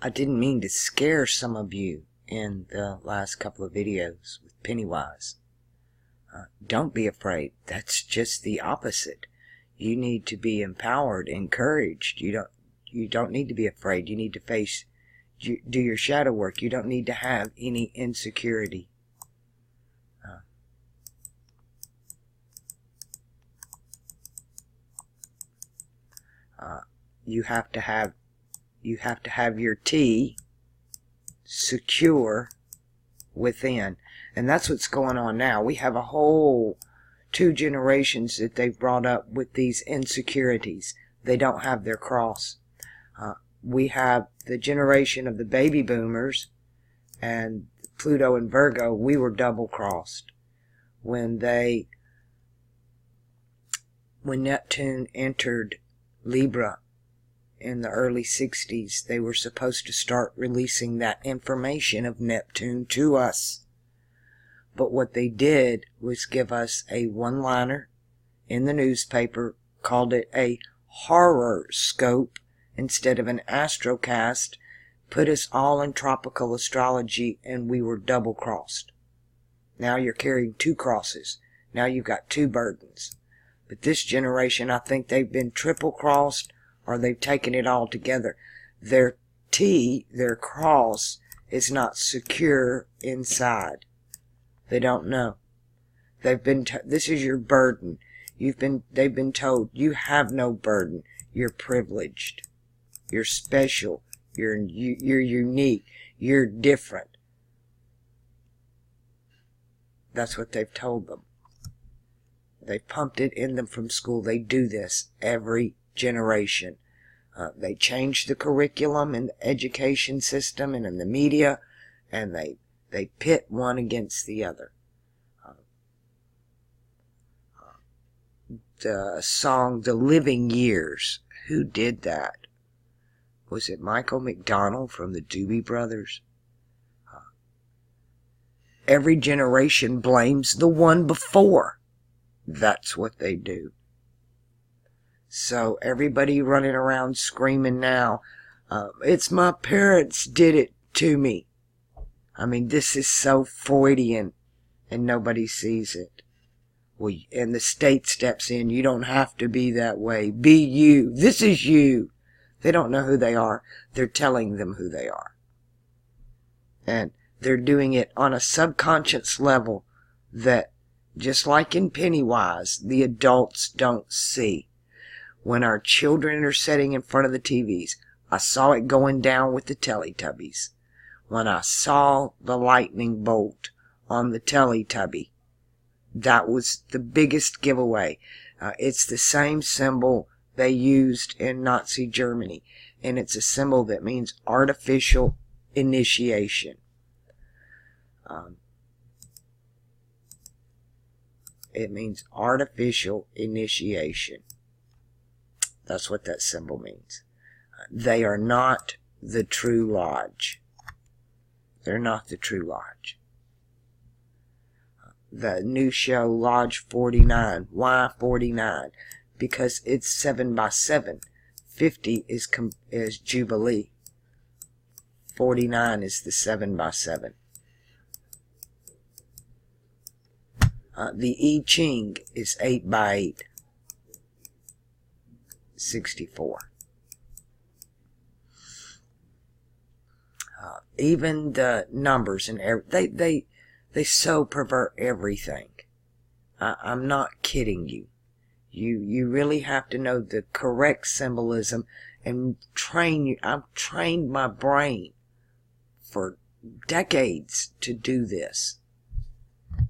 I didn't mean to scare some of you in the last couple of videos with Pennywise. Don't be afraid. That's just the opposite. You need to be empowered, encouraged. You don't need to be afraid. You need to face, do your shadow work. You don't need to have any insecurity. You have to have your T secure within. And that's what's going on now. We have a whole 2 generations that they've brought up with these insecurities. They don't have their cross. We have the generation of the baby boomers and Pluto and Virgo. We were double crossed when Neptune entered Libra in the early 60s. They were supposed to start releasing that information of Neptune to us. But what they did was give us a one-liner in the newspaper, called it a horoscope instead of an astrocast, put us all in tropical astrology, and we were double-crossed. Now you're carrying 2 crosses. Now you've got 2 burdens. But this generation, I think they've been triple-crossed, or they've taken it all together. Their T, their cross, is not secure inside. They don't know. They've been this is your burden. They've been told you have no burden. You're privileged. You're special. You're unique. You're different. That's what they've told them. They pumped it in them from school. They do this every generation. They change the curriculum in the education system and in the media, and they pit one against the other. The song The Living Years, who did that? Was it Michael McDonald from the Doobie Brothers? Every generation blames the one before. That's what they do. So everybody running around screaming now, it's my parents did it to me. I mean, this is so Freudian, and nobody sees it. Well, and the state steps in. You don't have to be that way. Be you. This is you. They don't know who they are. They're telling them who they are. And they're doing it on a subconscious level that, just like in Pennywise, the adults don't see. When our children are sitting in front of the TVs, I saw it going down with the Teletubbies. When I saw the lightning bolt on the Teletubby, that was the biggest giveaway. It's the same symbol they used in Nazi Germany, and it's a symbol that means artificial initiation. It means artificial initiation. That's what that symbol means. They are not the true lodge. They're not the true lodge. The new show, Lodge 49. Why 49? Because it's 7 by 7. 50 is Jubilee. 49 is the 7 by 7. The I Ching is 8 by 8. 64. Even the numbers and they so pervert everything. I'm not kidding you. You really have to know the correct symbolism and train you. I've trained my brain for decades to do this,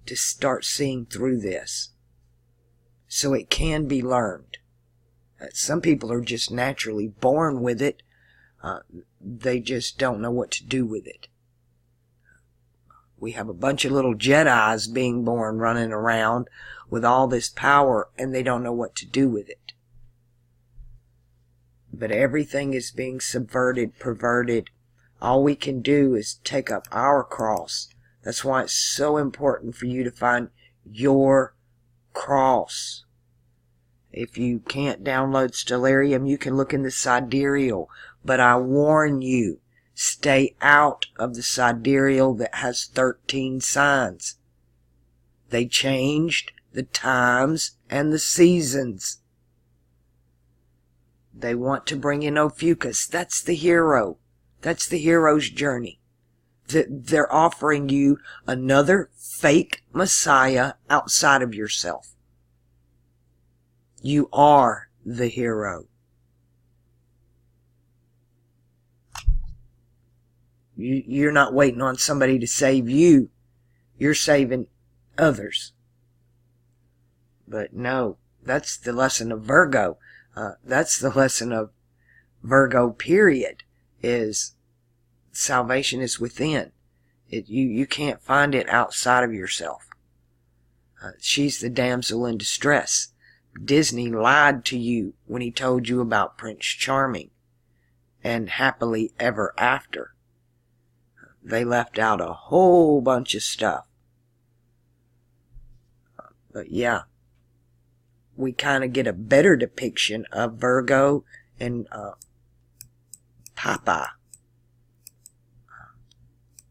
to start seeing through this, so it can be learned. Some people are just naturally born with it. They just don't know what to do with it. We have a bunch of little Jedis being born, running around with all this power, and they don't know what to do with it. But everything is being subverted, perverted. All we can do is take up our cross. That's why it's so important for you to find your cross. If you can't download Stellarium, you can look in the sidereal. But I warn you, Stay out of the sidereal that has 13 signs. They changed the times and the seasons. They want to bring in Ophiuchus. That's the hero. That's the hero's journey. They're offering you another fake Messiah outside of yourself. You are the hero. You're not waiting on somebody to save you. You're saving others. But no, that's the lesson of Virgo. That's the lesson of Virgo, period, is salvation is within. You can't find it outside of yourself. She's the damsel in distress. Disney lied to you when he told you about Prince Charming and Happily Ever After. They left out a whole bunch of stuff. But yeah, we kind of get a better depiction of Virgo and Papa.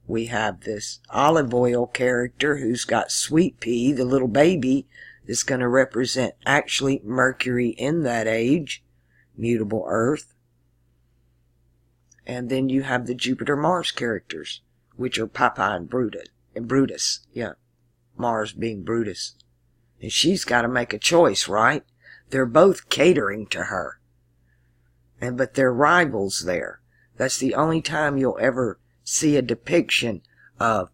We have this olive oil character who's got Sweet Pea, the little baby, that's going to represent actually Mercury in that age, mutable Earth. And then you have the Jupiter-Mars characters, which are Papa and Brutus. Yeah, Mars being Brutus. And she's got to make a choice, right? They're both catering to her. But they're rivals there. That's the only time you'll ever see a depiction of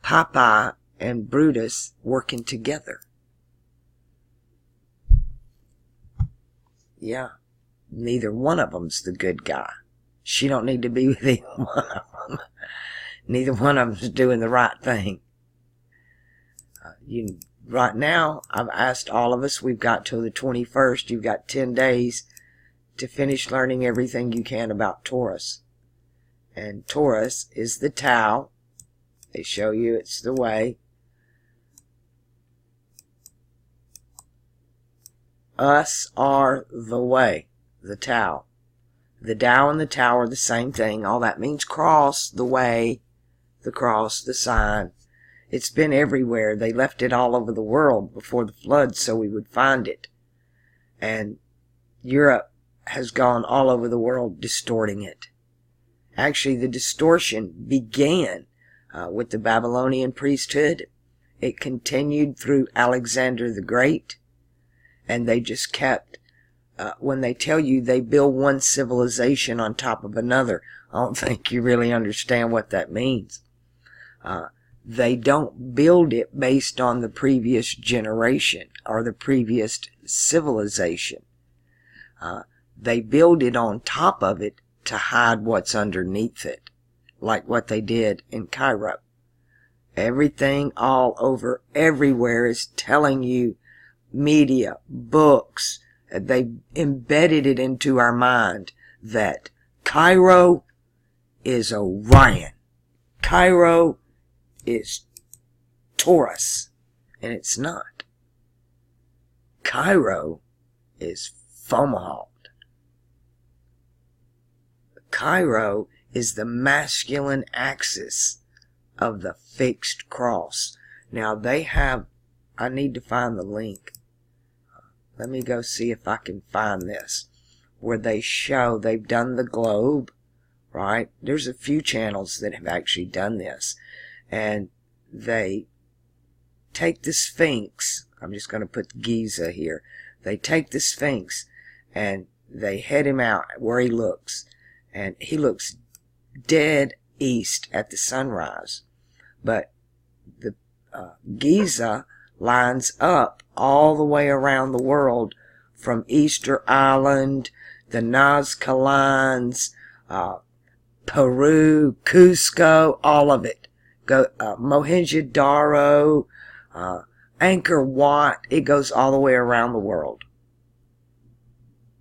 Papa and Brutus working together. Yeah, neither one of them's the good guy. She don't need to be with either one of them. Neither one of them's doing the right thing. Right now, I've asked all of us, we've got till the 21st, you've got 10 days to finish learning everything you can about Taurus. And Taurus is the Tao. They show you it's the way. Us are the way, the Tao. The Tao and the Tao are the same thing. All that means cross, the way, the cross, the sign. It's been everywhere. They left it all over the world before the flood so we would find it. And Europe has gone all over the world distorting it. Actually, the distortion began with the Babylonian priesthood. It continued through Alexander the Great. And they just kept, when they tell you they build one civilization on top of another, I don't think you really understand what that means. They don't build it based on the previous generation or the previous civilization. They build it on top of it to hide what's underneath it, like what they did in Cairo. Everything all over, everywhere is telling you, media, books, they've embedded it into our mind that Cairo is Orion. Cairo is Taurus. And it's not. Cairo is Fomalhaut. Cairo is the masculine axis of the fixed cross. Now they have, I need to find the link. Let me go see if I can find this. Where they show, they've done the globe, right? There's a few channels that have actually done this. And they take the Sphinx. I'm just going to put Giza here. They take the Sphinx and they head him out where he looks. And he looks dead east at the sunrise. But the Giza lines up all the way around the world from Easter Island, the Nazca lines, Peru, Cusco, all of it. Mohenjo-Daro, Angkor Wat, it goes all the way around the world.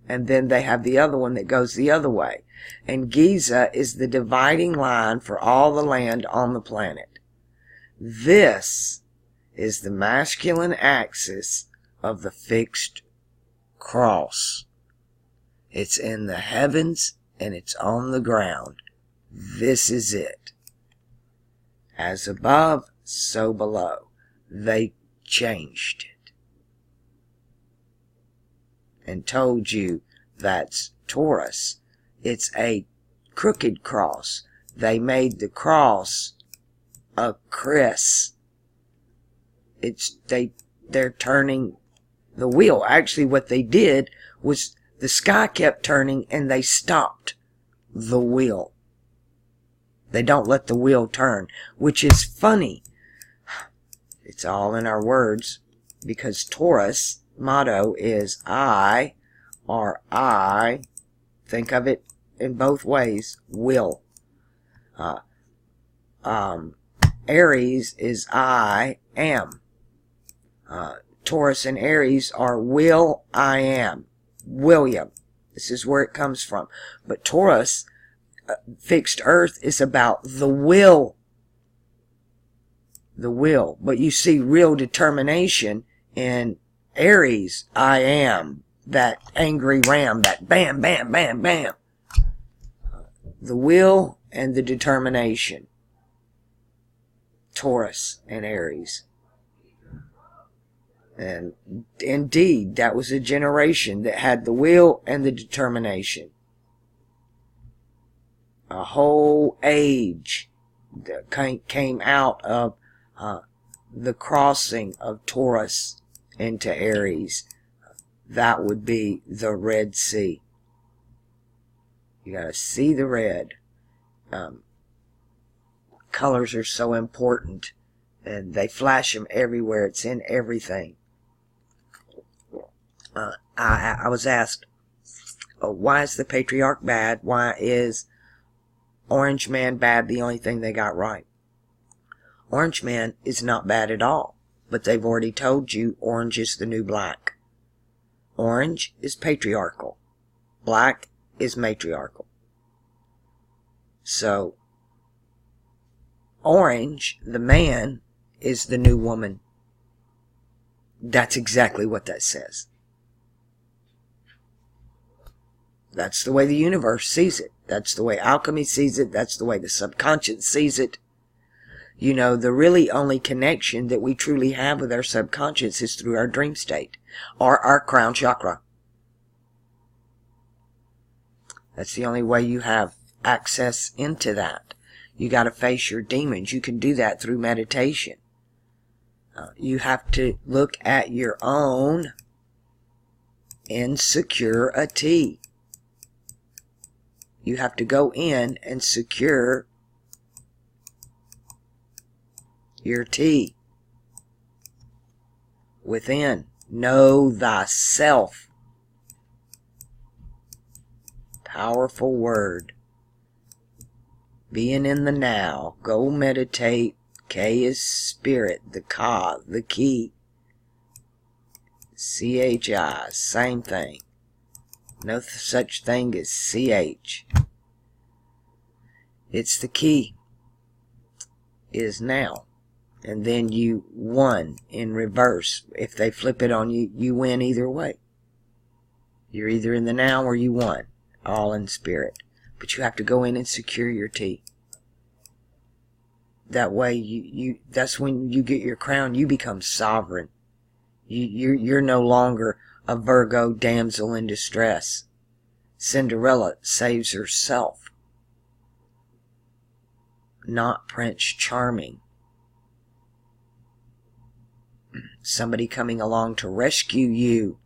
And then they have the other one that goes the other way. And Giza is the dividing line for all the land on the planet. This is the masculine axis of the fixed cross. It's in the heavens and it's on the ground. This is it. As above, so below. They changed it. And told you that's Taurus. It's a crooked cross. They made the cross a Chris. They're turning the wheel. Actually, what they did was the sky kept turning and they stopped the wheel. They don't let the wheel turn, which is funny. It's all in our words, because Taurus motto is I, or I, think of it in both ways, will. Aries is I am. Taurus and Aries are will, I am. William. This is where it comes from. But Taurus, fixed earth, is about the will. The will. But you see real determination in Aries, I am. That angry ram, that bam, bam, bam, bam. The will and the determination. Taurus and Aries. And indeed, that was a generation that had the will and the determination. A whole age that came out of the crossing of Taurus into Aries. That would be the Red Sea. You gotta see the red. Colors are so important, and they flash them everywhere. It's in everything. I was asked, why is the patriarch bad? Why is Orange Man bad? The only thing they got right. Orange Man is not bad at all, but they've already told you orange is the new black. Orange is patriarchal. Black is matriarchal. So, orange, the man, is the new woman. That's exactly what that says. That's the way the universe sees it. That's the way alchemy sees it. That's the way the subconscious sees it. You know, the really only connection that we truly have with our subconscious is through our dream state, or our crown chakra. That's the only way you have access into that. You got to face your demons. You can do that through meditation. You have to look at your own insecurity. You have to go in and secure your tea within. Know thyself. Powerful word. Being in the now. Go meditate. K is spirit. The Ka, the key. CHI, same thing. No such thing as CH. It's the key. Is now. And then you won in reverse. If they flip it on you, you win either way. You're either in the now or you won. All in spirit. But you have to go in and secure your tea. That way, that's when you get your crown. You become sovereign. You're no longer a Virgo damsel in distress. Cinderella saves herself. Not Prince Charming. Somebody coming along to rescue you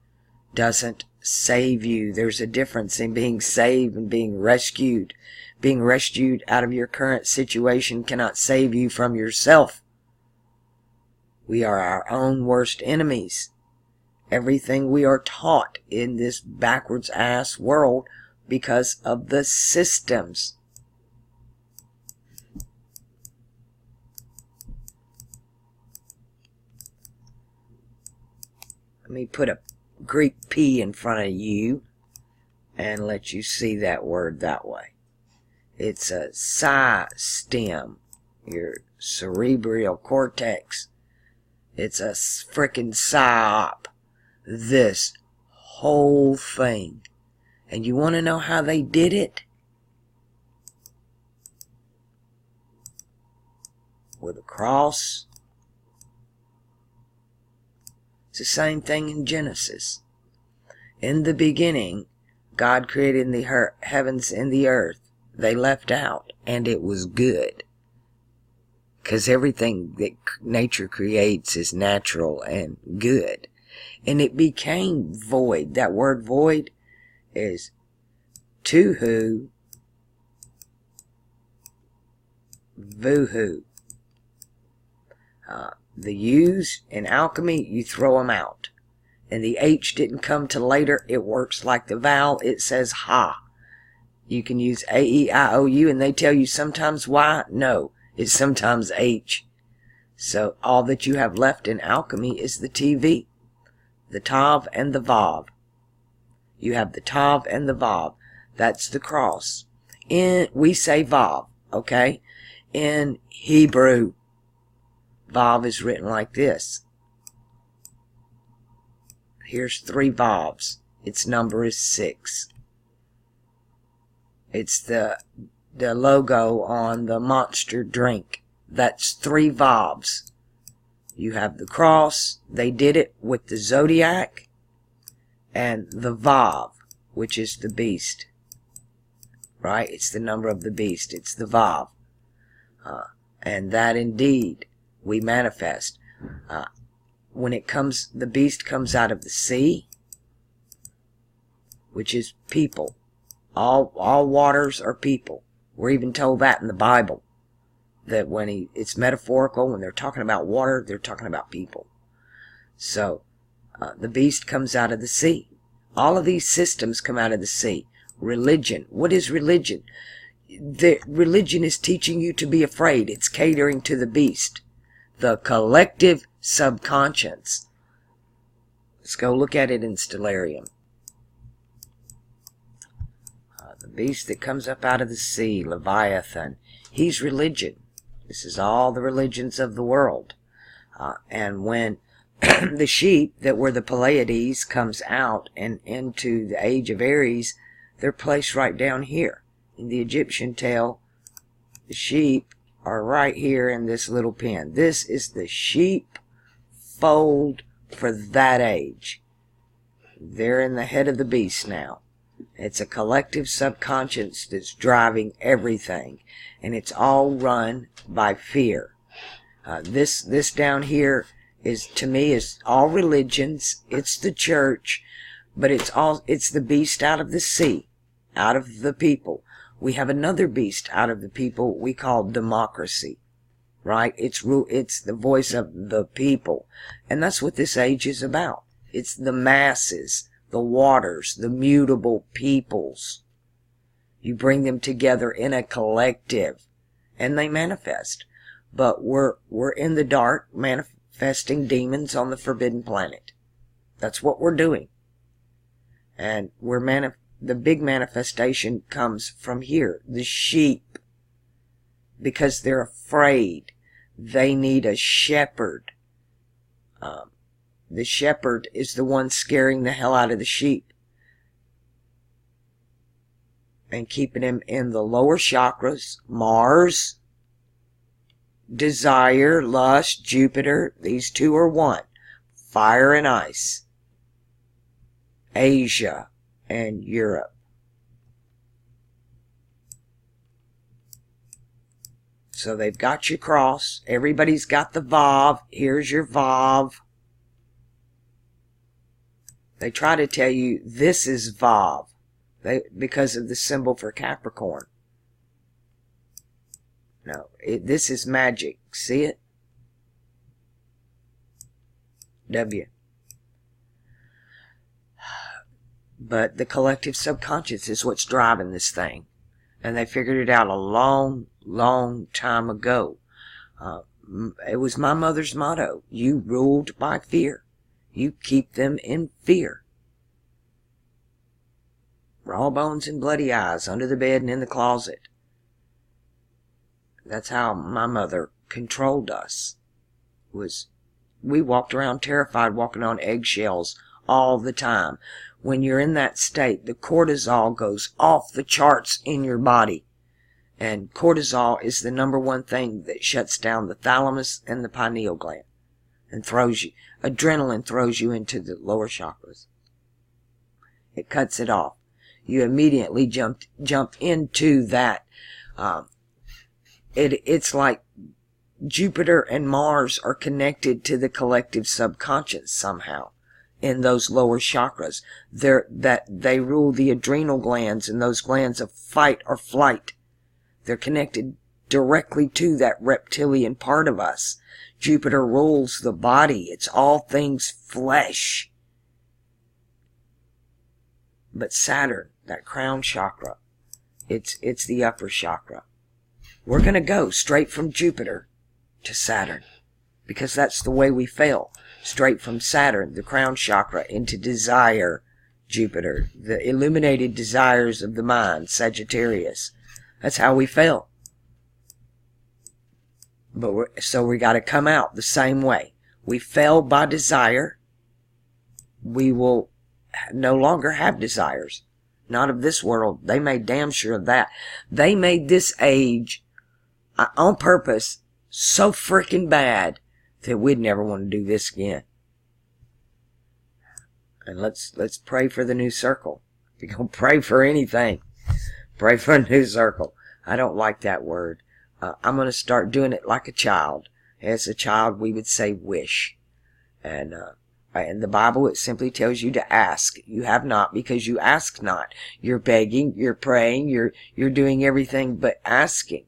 doesn't save you. There's a difference in being saved and being rescued. Being rescued out of your current situation cannot save you from yourself. We are our own worst enemies. Everything we are taught in this backwards ass world because of the systems. Let me put a Greek P in front of you and let you see that word that way. It's a psi stem, your cerebral cortex. It's a frickin' psyop. This whole thing. And you want to know how they did it? with a cross. It's the same thing in Genesis. In the beginning, God created the heavens and the earth. They left out, and it was good. Because everything that nature creates is natural and good. And it became void. That word void is tuhu, vuhu. The U's in alchemy, you throw them out. And the H didn't come till later. It works like the vowel. It says ha. You can use A, E, I, O, U, and they tell you sometimes why. No, it's sometimes H. So all that you have left in alchemy is the TV, the Tav and the Vav. You have the Tav and the Vav. That's the cross. We say Vav, okay? In Hebrew, Vav is written like this. Here's 3 Vavs. Its number is 6. It's the logo on the Monster drink. That's 3 Vavs. You have the cross. They did it with the zodiac. And the Vav, which is the beast. Right? It's the number of the beast. It's the Vav. And that indeed we manifest. When it comes, the beast comes out of the sea, which is people. All waters are people. We're even told that in the Bible. That when it's metaphorical, when they're talking about water, they're talking about people. So, the beast comes out of the sea. All of these systems come out of the sea. Religion. What is religion? Religion is teaching you to be afraid. It's catering to the beast. The collective subconscious. Let's go look at it in Stellarium. The beast that comes up out of the sea, Leviathan. He's religion. This is all the religions of the world. And when the sheep that were the Pleiades comes out and into the age of Aries, they're placed right down here. In the Egyptian tale, the sheep are right here in this little pen. This is the sheep fold for that age. They're in the head of the beast now. It's a collective subconscious that's driving everything. And it's all run by fear. This down here is, to me, is all religions. It's the church. But it's the beast out of the sea. Out of the people. We have another beast out of the people we call democracy. Right? It's the voice of the people. And that's what this age is about. It's the masses, the waters, the mutable peoples. You bring them together in a collective. And they manifest. But we're in the dark manifesting demons on the forbidden planet. That's what we're doing. And the big manifestation comes from here. The sheep. Because they're afraid. They need a shepherd. The shepherd is the one scaring the hell out of the sheep. And keeping him in the lower chakras. Mars. Desire, lust, Jupiter. These 2 are one. Fire and ice. Asia and Europe. So they've got your cross. Everybody's got the Vav. Here's your Vav. They try to tell you this is Vav. Because of the symbol for Capricorn. No, this is magic. See it? W. But the collective subconscious is what's driving this thing. And they figured it out a long, long time ago. It was my mother's motto. You ruled by fear. You keep them in fear. Raw bones and bloody eyes under the bed and in the closet. That's how my mother controlled us. We walked around terrified, walking on eggshells all the time. When you're in that state, the cortisol goes off the charts in your body. And cortisol is the #1 thing that shuts down the thalamus and the pineal gland and adrenaline throws you into the lower chakras. It cuts it off. You immediately jump into that. It's like Jupiter and Mars are connected to the collective subconscious somehow in those lower chakras. They rule the adrenal glands and those glands of fight or flight. They're connected directly to that reptilian part of us. Jupiter rules the body. It's all things flesh. But Saturn, that crown chakra, it's the upper chakra. We're going to go straight from Jupiter to Saturn, because that's the way we fell. Straight from Saturn, the crown chakra, into desire, Jupiter, the illuminated desires of the mind, Sagittarius. That's how we fell. So we got to come out the same way. We fell by desire. We will no longer have desires. Not of this world. They made damn sure of that. They made this age on purpose so freaking bad that we'd never want to do this again. And let's pray for the new circle. If you're going to pray for anything, pray for a new circle. I don't like that word. I'm going to start doing it like a child. As a child, we would say wish. And in the Bible, it simply tells you to ask. You have not because you ask not. You're begging, you're praying, you're doing everything but asking.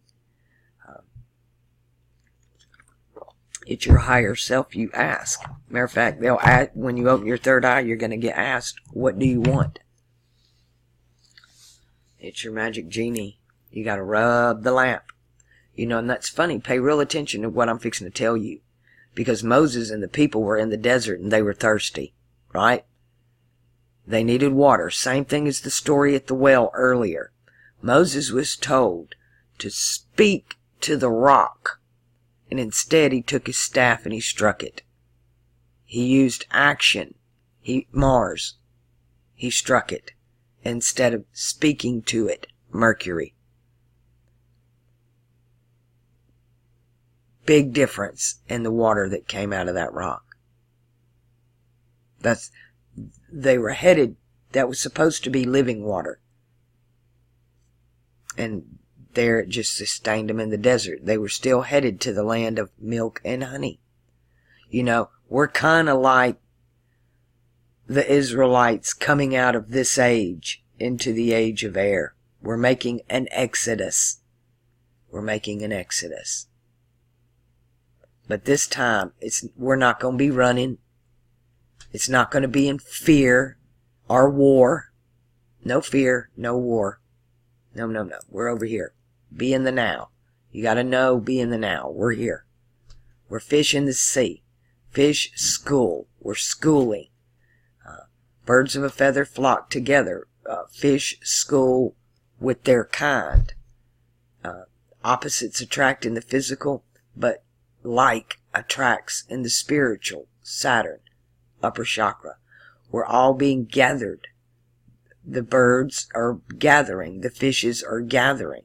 It's your higher self you ask. Matter of fact, they'll ask, when you open your third eye, you're going to get asked, what do you want? It's your magic genie. You got to rub the lamp. You know, and that's funny. Pay real attention to what I'm fixing to tell you. Because Moses and the people were in the desert and they were thirsty. Right? They needed water. Same thing as the story at the well earlier. Moses was told to speak to the rock. And instead he took his staff and he struck it. He used action. Mars. He struck it. Instead of speaking to it. Mercury. Big difference in the water that came out of that rock. They were headed, that was supposed to be living water. And there it just sustained them in the desert. They were still headed to the land of milk and honey. You know, we're kind of like the Israelites coming out of this age into the age of air. We're making an exodus. We're making an exodus. But this time, we're not going to be running. It's not going to be in fear or war. No fear, no war. No. We're over here. Be in the now. You got to know, be in the now. We're here. We're fish in the sea. Fish school. We're schooling. Birds of a feather flock together. Fish school with their kind. Opposites attract in the physical, but like attracts in the spiritual. Saturn, upper chakra. We're all being gathered. The birds are gathering. The fishes are gathering.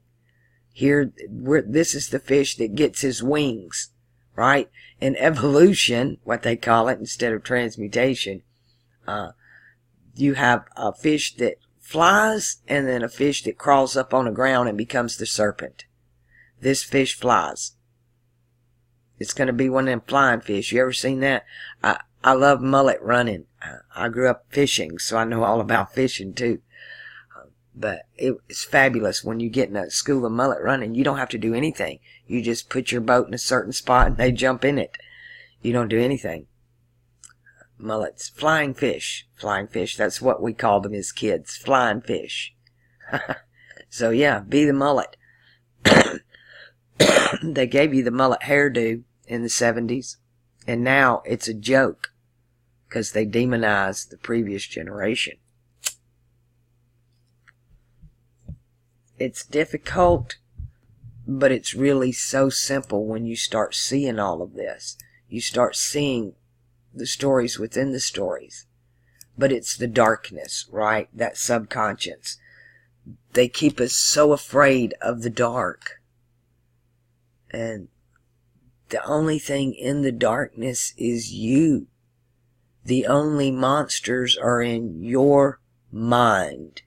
Here, this is the fish that gets his wings, right? In evolution, what they call it, instead of transmutation, you have a fish that flies and then a fish that crawls up on the ground and becomes the serpent. This fish flies. It's going to be one of them flying fish. You ever seen that? I love mullet running. I grew up fishing, so I know all about fishing too. But it's fabulous when you get in a school of mullet running. You don't have to do anything. You just put your boat in a certain spot and they jump in it. You don't do anything. Mullets. Flying fish. Flying fish. That's what we called them as kids. Flying fish. So yeah, be the mullet. They gave you the mullet hairdo in the 70s. And now it's a joke. Because they demonized the previous generation. It's difficult, but it's really so simple when you start seeing all of this. You start seeing the stories within the stories. But it's the darkness, right? That subconscious. they keep us so afraid of the dark. And the only thing in the darkness is you. The only monsters are in your mind.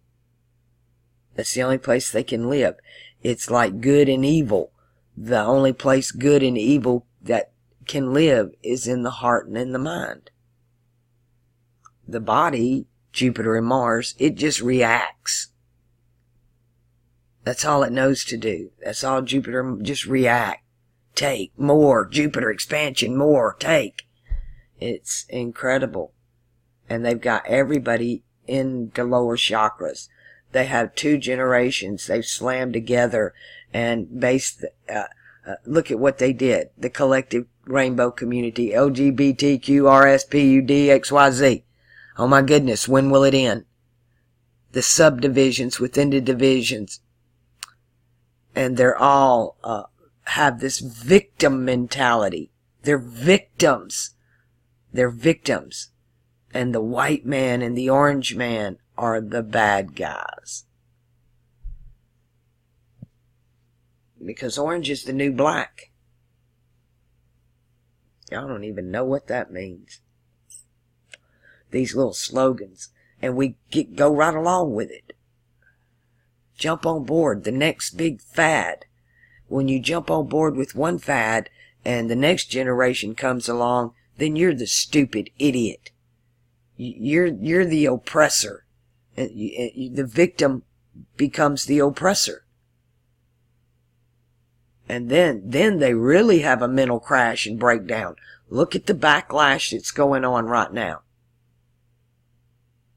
That's the only place they can live. It's like good and evil. The only place good and evil that can live is in the heart and in the mind. The body, Jupiter and Mars, it just reacts. That's all it knows to do. That's all Jupiter, just react. Take, more, Jupiter expansion, more, take. It's incredible. And they've got everybody in the lower chakras. They have 2 generations. They've slammed together and based, look at what they did. The collective rainbow community, LGBTQRSPUDXYZ. Oh my goodness, when will it end? The subdivisions within the divisions. And they're all, have this victim mentality. They're victims. They're victims. And the white man and the orange man are the bad guys. Because orange is the new black. Y'all don't even know what that means. These little slogans. And we go right along with it. Jump on board. The next big fad. When you jump on board with one fad and the next generation comes along, then you're the stupid idiot. You're the oppressor. The victim becomes the oppressor. And then they really have a mental crash and breakdown. Look at the backlash that's going on right now.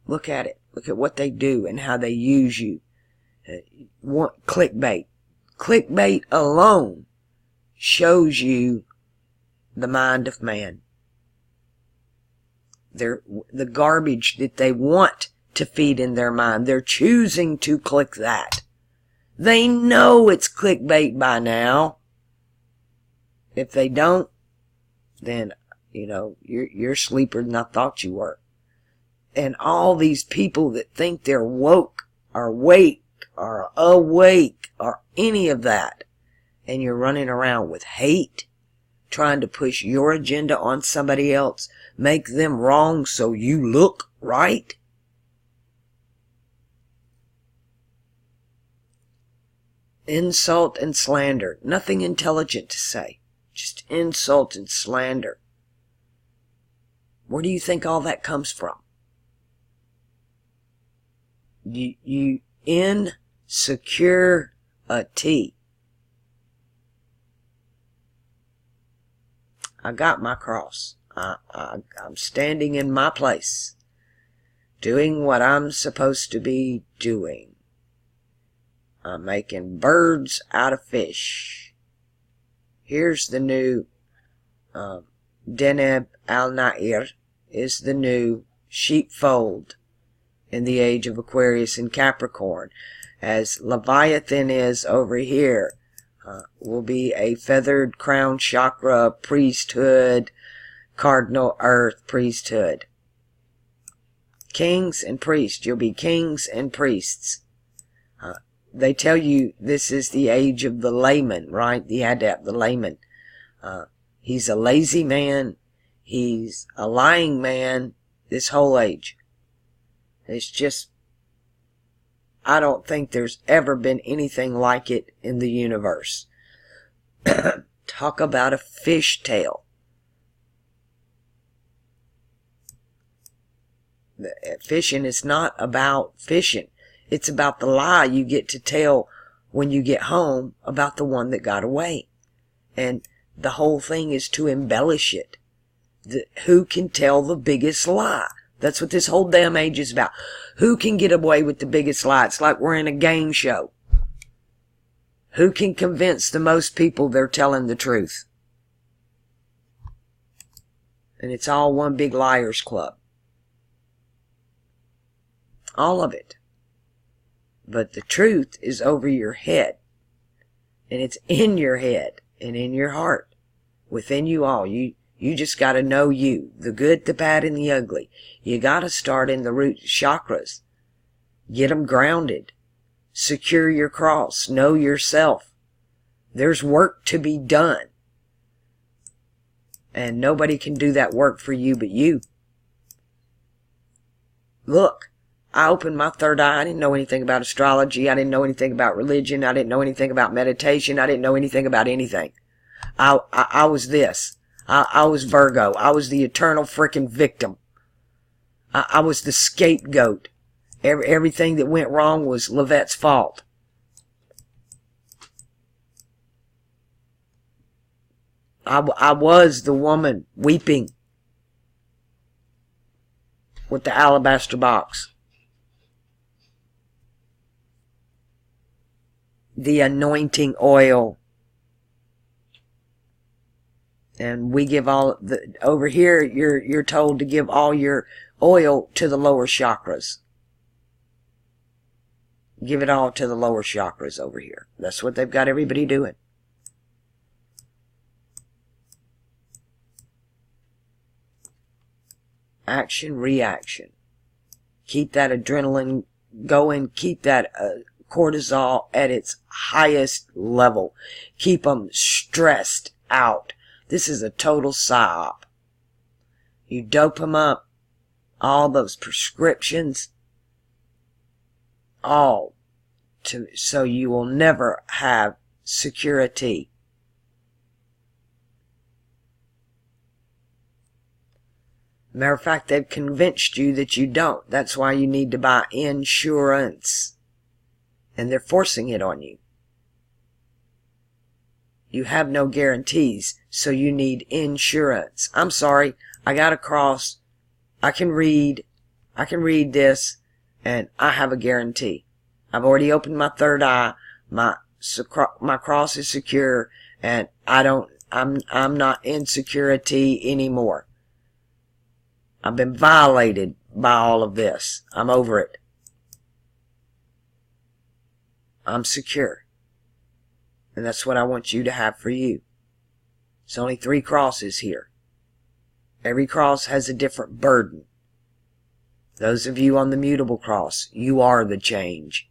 Look at it. Look at what they do and how they use you. Clickbait. Clickbait alone shows you the mind of man. The garbage that they want to feed in their mind. They're choosing to click that. They know it's clickbait by now. If they don't, then, you're sleeper than I thought you were. And all these people that think they're woke, or awake, or any of that, and you're running around with hate, trying to push your agenda on somebody else, make them wrong so you look right. Insult and slander. Nothing intelligent to say. Just insult and slander. Where do you think all that comes from? You insecurity. I got my cross. I'm standing in my place, doing what I'm supposed to be doing. I'm making birds out of fish. Here's the new Deneb al-Nair is the new sheepfold in the age of Aquarius and Capricorn. As Leviathan is over here, will be a feathered crown chakra priesthood, cardinal earth priesthood. Kings and priests. You'll be kings and priests. They tell you this is the age of the layman, right? The adept, the layman. He's a lazy man. He's a lying man. This whole age. It's just, I don't think there's ever been anything like it in the universe. Talk about a fishtail. Fishing is not about fishing. It's about the lie you get to tell when you get home about the one that got away. And the whole thing is to embellish it. Who can tell the biggest lie? That's what this whole damn age is about. Who can get away with the biggest lie? It's like we're in a game show. Who can convince the most people they're telling the truth? And it's all one big liars club. All of it. But the truth is over your head. And it's in your head and in your heart. Within you all. You just got to know you. The good, the bad, and the ugly. You got to start in the root chakras. Get them grounded. Secure your cross. Know yourself. There's work to be done. And nobody can do that work for you but you. Look, I opened my third eye. I didn't know anything about astrology. I didn't know anything about religion. I didn't know anything about meditation. I didn't know anything about anything. I was this. I was Virgo. I was the eternal freaking victim. I was the scapegoat. Everything that went wrong was Levette's fault. I was the woman weeping with the alabaster box. The anointing oil. And we give all the, over here you're told to give all your oil to the lower chakras. Give it all to the lower chakras over here. That's what they've got everybody doing. Action, reaction. Keep that adrenaline going. Keep that cortisol at its highest level. Keep them stressed out. This is a total psyop. You dope them up. All those prescriptions. All so you will never have security. Matter of fact, they've convinced you that you don't. That's why you need to buy insurance. And they're forcing it on you. You have no guarantees, so you need insurance. I'm sorry, I got a cross. I can read this, and I have a guarantee. I've already opened my third eye. My cross is secure, and I'm not in security anymore. I've been violated by all of this. I'm over it. I'm secure. And that's what I want you to have for you. There's only 3 crosses here. Every cross has a different burden. Those of you on the mutable cross, you are the change.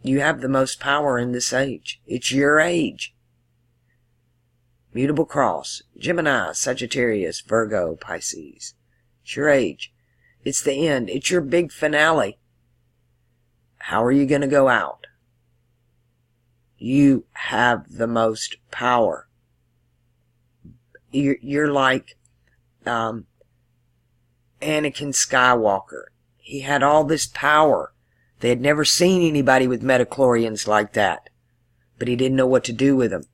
You have the most power in this age. It's your age. Mutable cross, Gemini, Sagittarius, Virgo, Pisces. It's your age. It's the end. It's your big finale. How are you going to go out? You have the most power. You're like Anakin Skywalker. He had all this power. They had never seen anybody with metachlorians like that. But he didn't know what to do with them.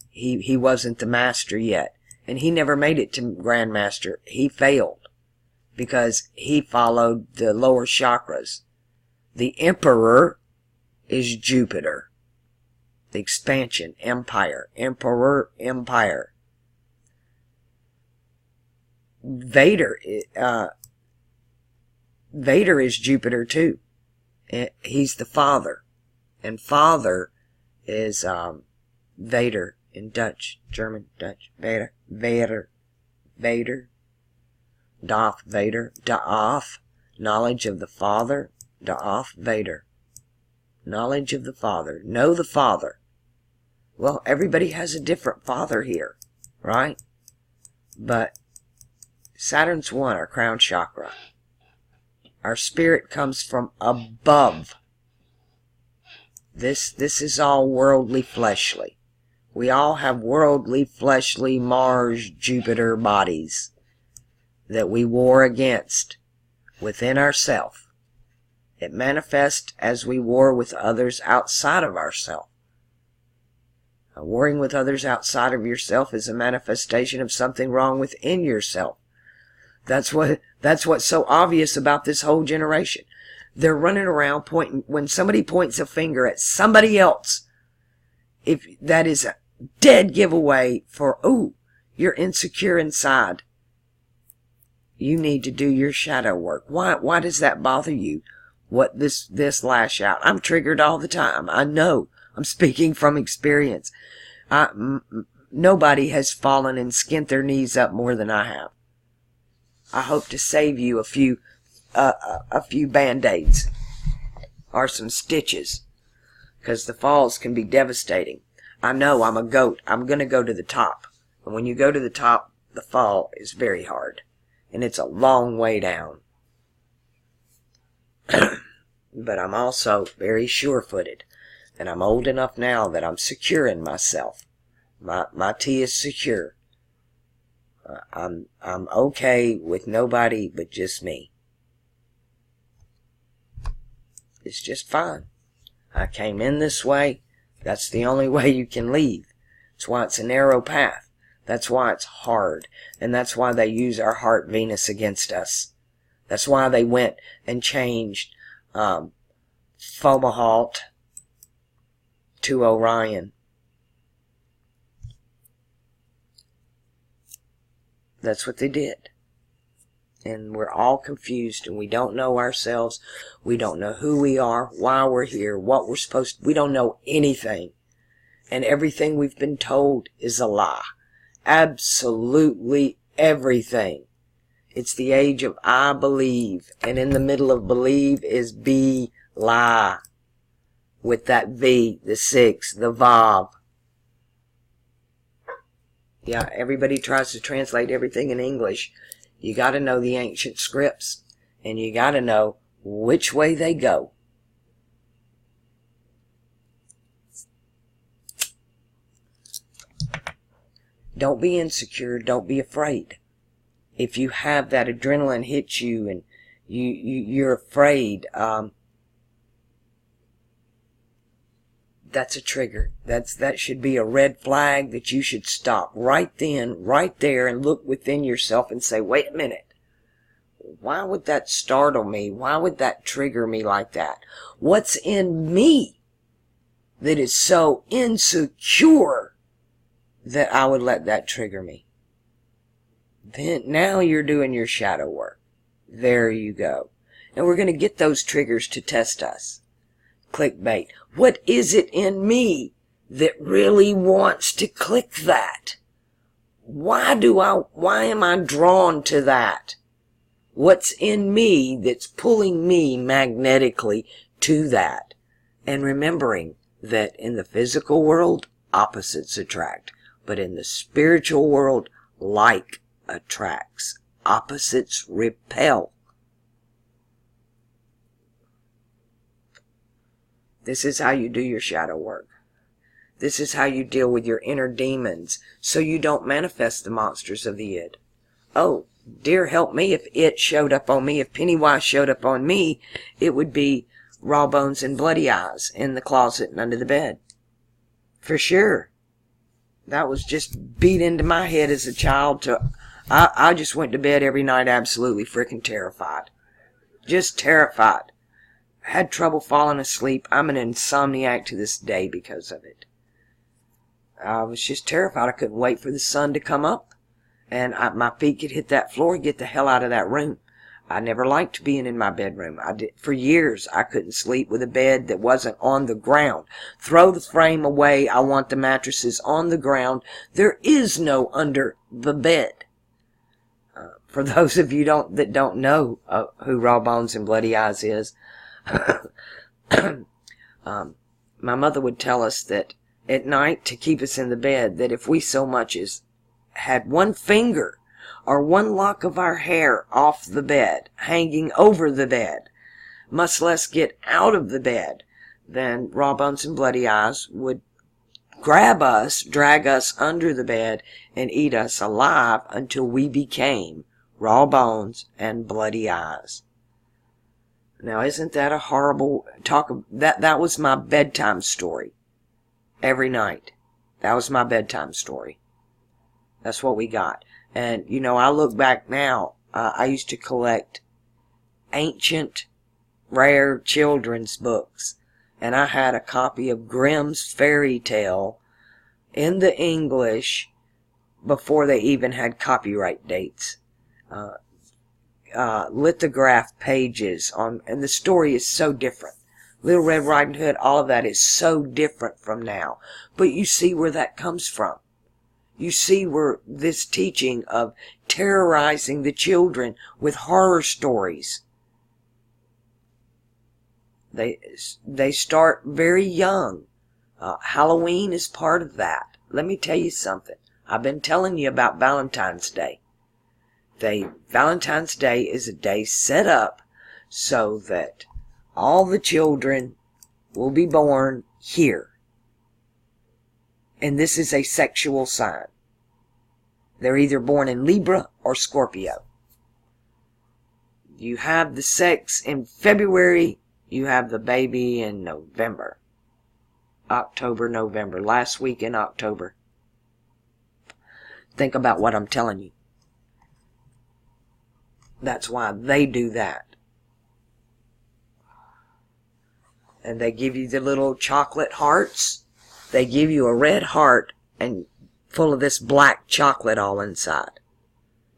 He wasn't the master yet. And he never made it to Grandmaster. He failed. Because he followed the lower chakras. The Emperor is Jupiter. The expansion, empire. Emperor, empire. Vader is Jupiter too. He's the father. And father is Vader in Dutch, German, Dutch, Vader, Darth Vader, Da'ath, knowledge of the Father, Da'ath Vader, knowledge of the Father, know the Father. Well, everybody has a different father here, right? But Saturn's 1, our crown chakra. Our spirit comes from above. This is all worldly, fleshly. We all have worldly, fleshly, Mars, Jupiter bodies that we war against within ourself. It manifests as we war with others outside of ourself. Warring with others outside of yourself is a manifestation of something wrong within yourself. That's what's so obvious about this whole generation. They're running around pointing, when somebody points a finger at somebody else, if that is a dead giveaway for, oh, you're insecure inside. You need to do your shadow work. Why does that bother you? What this lash out? I'm triggered all the time. I know. I'm speaking from experience. Nobody has fallen and skint their knees up more than I have. I hope to save you a few Band-Aids. or some stitches, because the falls can be devastating. I know, I'm a goat. I'm going to go to the top. And when you go to the top, the fall is very hard. And it's a long way down. But I'm also very sure-footed. And I'm old enough now that I'm secure in myself. My tea is secure. I'm okay with nobody but just me. It's just fine. I came in this way. That's the only way you can leave. That's why it's a narrow path. That's why it's hard. And that's why they use our heart Venus against us. That's why they went and changed Fomalhaut to Orion. That's what they did. And we're all confused, and we don't know ourselves. We don't know who we are, why we're here, what we're supposed to. We don't know anything. And everything we've been told is a lie. Absolutely everything. It's the age of I believe. And in the middle of believe is be lie. With that V, the 6, the Vav. Yeah, everybody tries to translate everything in English. You got to know the ancient scripts, and you got to know which way they go. Don't be insecure. Don't be afraid. If you have that adrenaline hit you and you're afraid, that's a trigger. That should be a red flag that you should stop right then, right there, and look within yourself and say, wait a minute. Why would that startle me? Why would that trigger me like that? What's in me that is so insecure that I would let that trigger me? Then now you're doing your shadow work. There you go. And we're going to get those triggers to test us. Clickbait. What is it in me that really wants to click that? Why am I drawn to that? What's in me that's pulling me magnetically to that? And remembering that in the physical world, opposites attract. But in the spiritual world, like attracts. Opposites repel. This is how you do your shadow work. This is how you deal with your inner demons, so you don't manifest the monsters of the id. Oh, dear help me, if it showed up on me, if Pennywise showed up on me, it would be raw bones and bloody eyes in the closet and under the bed. For sure. That was just beat into my head as a child. I just went to bed every night absolutely freaking terrified. Just terrified. Had trouble falling asleep. I'm an insomniac to this day because of it. I was just terrified. I couldn't wait for the sun to come up. And my feet could hit that floor and get the hell out of that room. I never liked being in my bedroom. For years, I couldn't sleep with a bed that wasn't on the ground. Throw the frame away. I want the mattresses on the ground. There is no under the bed. For those of you that don't know who Raw Bones and Bloody Eyes is, my mother would tell us that at night, to keep us in the bed, that if we so much as had one finger or one lock of our hair off the bed, hanging over the bed, much less get out of the bed, then Raw Bones and Bloody Eyes would grab us, drag us under the bed, and eat us alive until we became Raw Bones and Bloody Eyes. Now, isn't that a horrible that was my bedtime story. Every night. That was my bedtime story. That's what we got. And, I look back now, I used to collect ancient, rare children's books. And I had a copy of Grimm's Fairy Tale in the English before they even had copyright dates. Lithograph pages and the story is so different. Little Red Riding Hood, all of that is so different from now. But you see where that comes from. You see where this teaching of terrorizing the children with horror stories. They start very young. Halloween is part of that. Let me tell you something. I've been telling you about Valentine's Day. Valentine's Day is a day set up so that all the children will be born here. And this is a sexual sign. They're either born in Libra or Scorpio. You have the sex in February, you have the baby in November. October, November, last week in October. Think about what I'm telling you. That's why they do that. And they give you the little chocolate hearts. They give you a red heart and full of this black chocolate all inside.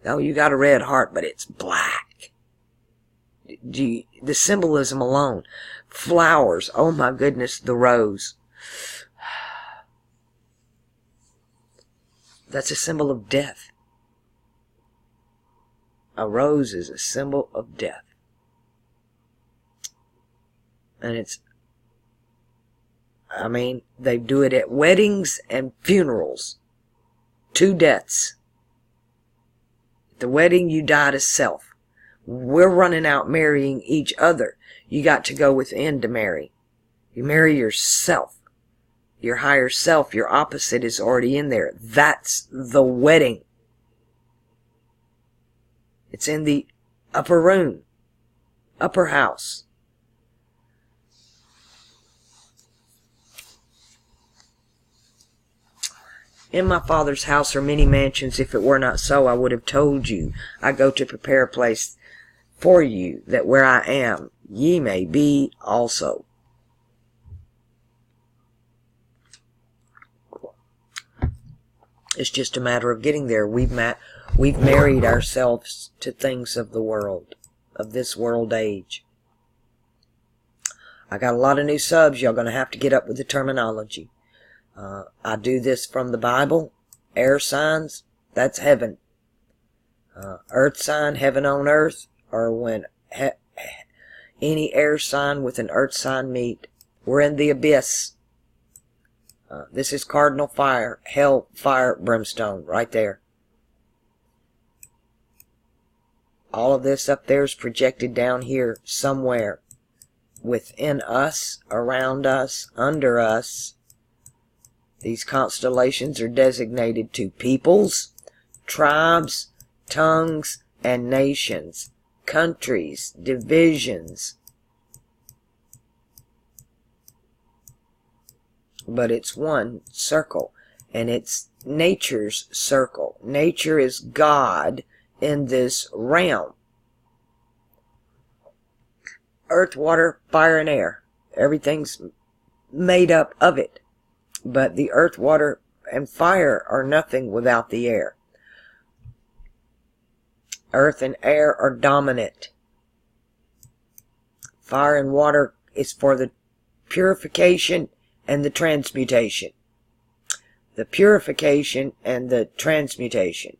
Oh, you got a red heart, but it's black. The symbolism alone. Flowers. Oh my goodness, the rose. That's a symbol of death. A rose is a symbol of death. And they do it at weddings and funerals. 2 deaths. At the wedding, you die to self. We're running out marrying each other. You got to go within to marry. You marry yourself. Your higher self, your opposite is already in there. That's the wedding. It's in the upper room, upper house. In my Father's house are many mansions. If it were not so, I would have told you. I go to prepare a place for you, that where I am, ye may be also. It's just a matter of getting there. We've married ourselves to things of the world, of this world age. I got a lot of new subs. Y'all going to have to get up with the terminology. I do this from the Bible. Air signs, that's heaven. Earth sign, heaven on earth, or when any air sign with an earth sign meet. We're in the abyss. This is cardinal fire, hell, fire, brimstone, right there. All of this up there is projected down here somewhere. Within us, around us, under us. These constellations are designated to peoples, tribes, tongues, and nations, countries, divisions. But it's one circle, and it's nature's circle. Nature is God in this realm. Earth, water, fire, and air. Everything's made up of it. But the earth, water, and fire are nothing without the air. Earth and air are dominant. Fire and water is for the purification and the transmutation. The purification and the transmutation.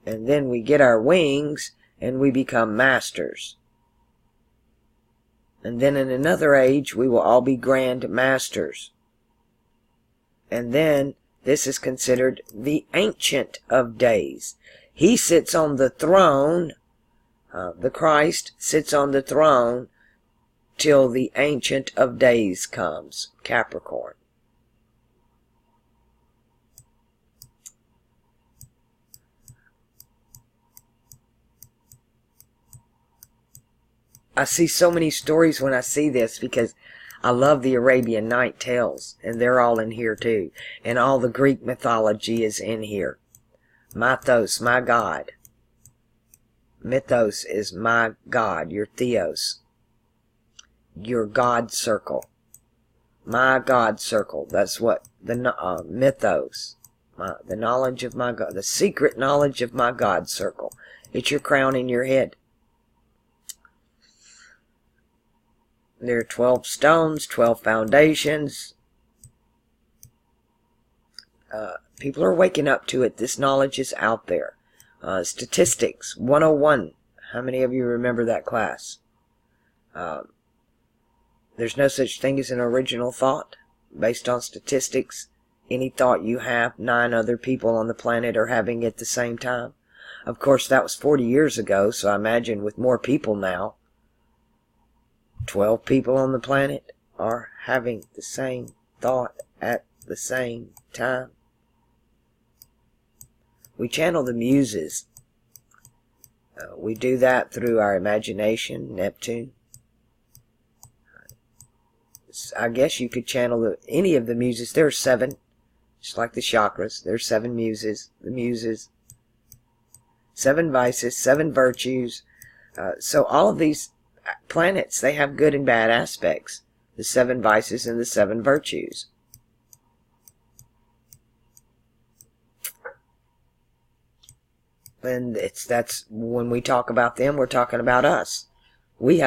And then we get our wings and we become masters. And then in another age we will all be grand masters. And then this is considered the Ancient of Days. He sits on the throne, the Christ sits on the throne till the Ancient of Days comes, Capricorn. I see so many stories when I see this because I love the Arabian Night Tales, and they're all in here too. And all the Greek mythology is in here. Mythos, my God. Mythos is my God, your theos. Your God circle. My God circle. That's what the mythos. The knowledge of my God. The secret knowledge of my God circle. It's your crown in your head. There are 12 stones, 12 foundations. People are waking up to it. This knowledge is out there. Statistics 101. How many of you remember that class? There's no such thing as an original thought. Based on statistics, any thought you have, 9 other people on the planet are having at the same time. Of course, that was 40 years ago, so I imagine with more people now, 12 people on the planet are having the same thought at the same time. We channel the muses. We do that through our imagination, Neptune. I guess you could channel any of the muses. There are 7, just like the chakras. There's 7 muses. The muses. 7 vices, 7 virtues. So all of these planets, they have good and bad aspects. The 7 vices and the 7 virtues. And that's when we talk about them, we're talking about us. We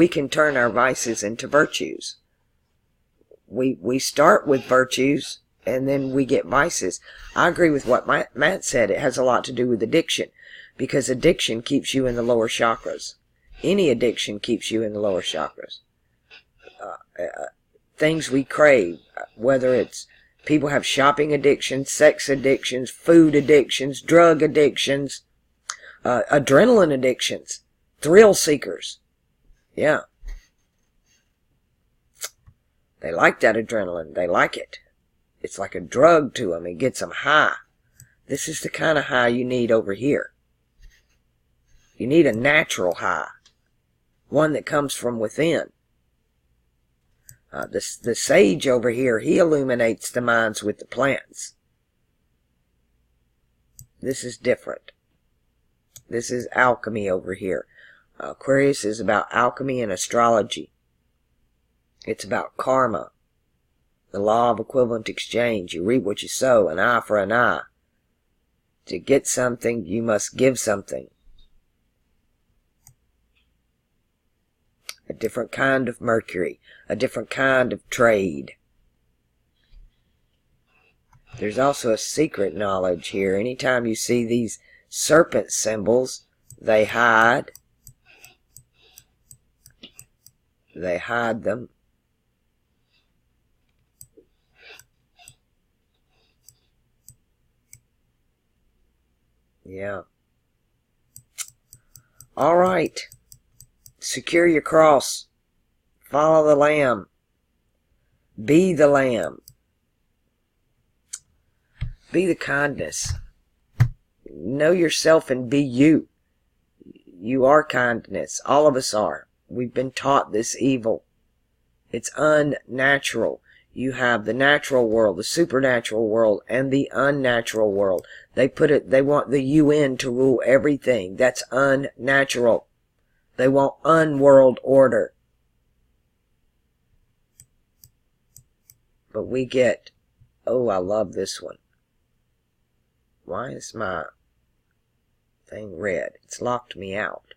can turn our vices into virtues. We start with virtues and then we get vices. I agree with what Matt said. It has a lot to do with addiction, because addiction keeps you in the lower chakras. Any addiction keeps you in the lower chakras. Things we crave, whether it's people have shopping addictions, sex addictions, food addictions, drug addictions, adrenaline addictions, thrill seekers. Yeah. They like that adrenaline. They like it. It's like a drug to them. It gets them high. This is the kind of high you need over here. You need a natural high. One that comes from within. The sage over here, he illuminates the minds with the plants. This is different. This is alchemy over here. Aquarius is about alchemy and astrology. It's about karma. The law of equivalent exchange. You reap what you sow, an eye for an eye. To get something, you must give something. A different kind of Mercury, a different kind of trade. There's also a secret knowledge here. Anytime you see these serpent symbols, they hide. They hide them. Yeah. All right. Secure your cross. Follow the Lamb. Be the Lamb. Be the kindness. Know yourself and be you. You are kindness. All of us are. We've been taught this evil. It's unnatural. You have the natural world, the supernatural world, and the unnatural world. They want the UN to rule everything. That's unnatural. They want unworld order. But we get, oh, I love this one. Why is my thing red? It's locked me out.